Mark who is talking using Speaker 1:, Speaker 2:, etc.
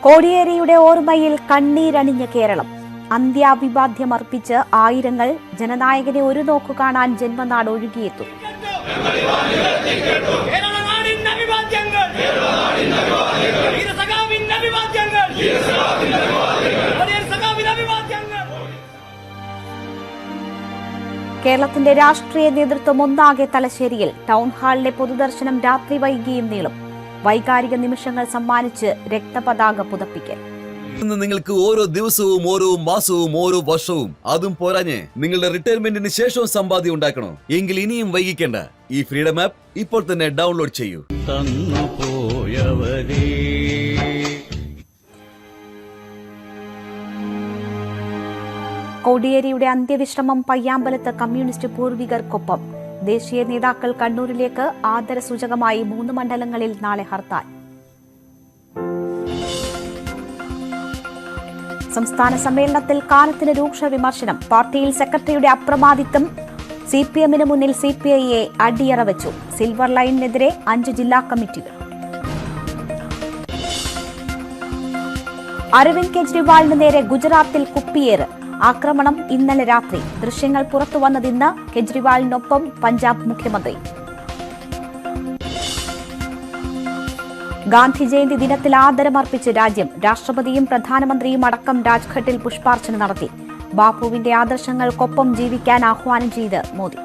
Speaker 1: കോടിയേരിയുടെ ഓർമ്മയിൽ കണ്ണീരണിഞ്ഞ കേരളം. അന്ത്യാഭിവാദ്യമർപ്പിച്ച് ആയിരങ്ങൾ ജനനായകനെ ഒരു നോക്കു കാണാൻ ജന്മനാട് ഒഴുകിയെത്തും. കേരളത്തിന്റെ രാഷ്ട്രീയ നേതൃത്വം ഒന്നാകെ തലശ്ശേരിയിൽ. ടൗൺ ഹാളിലെ പൊതുദർശനം രാത്രി വൈകിയും നീളും. വൈകാരിക നിമിഷങ്ങൾ സമ്മാനിച്ച് രക്തപതാക പുതപ്പിക്കൽ.
Speaker 2: നിങ്ങൾക്ക് ഓരോ ദിവസവും, ഓരോ മാസവും, ഓരോ വർഷവും, അതും പോരാഞ്ഞ് നിങ്ങളുടെ റിട്ടയർമെന്റിന് ശേഷവും സമ്പാദ്യം ഉണ്ടാക്കണോ? എങ്കിൽ ഇനിയും വൈകിക്കേണ്ട. ഈ ഫ്രീഡം ആപ്പ് ഇപ്പോൾ തന്നെ ഡൗൺലോഡ് ചെയ്യൂ.
Speaker 1: കോടിയേരിയുടെ അന്ത്യവിശ്രമം പയ്യാമ്പലത്ത് കമ്മ്യൂണിസ്റ്റ് പൂർവികർക്കൊപ്പം. ദേശീയ നേതാക്കൾ കണ്ണൂരിലേക്ക്. ആദരസൂചകമായി 3 മണ്ഡലങ്ങളിൽ നാളെ ഹർത്താൽ. സംസ്ഥാന സമ്മേളനത്തിൽ കാലത്തിന് രൂക്ഷ വിമർശനം. പാർട്ടിയിൽ സെക്രട്ടറിയുടെ അപ്രമാദിത്വം. സിപിഎമ്മിന് മുന്നിൽ സിപിഐയെ അടിയറ വെച്ചു. സിൽവർ ലൈനിനെതിരെ 5 ജില്ലാ കമ്മിറ്റികൾ. അരവിന്ദ് കെജ്രിവാളിന് നേരെ ഗുജറാത്തിൽ കുപ്പിയേറ്. ആക്രമണം ഇന്നലെ രാത്രി. ദൃശ്യങ്ങൾ പുറത്തുവന്നതിന്ന്. കെജ്രിവാളിനൊപ്പം പഞ്ചാബ് മുഖ്യമന്ത്രി. ഗാന്ധി ജയന്തി ദിനത്തിൽ ആദരമർപ്പിച്ച് രാജ്യം. രാഷ്ട്രപതിയും പ്രധാനമന്ത്രിയും അടക്കം രാജ്ഘട്ടിൽ പുഷ്പാർച്ചന നടത്തി. ബാപ്പുവിന്റെ ആദർശങ്ങൾക്കൊപ്പം ജീവിക്കാൻ ആഹ്വാനം ചെയ്ത് മോദി.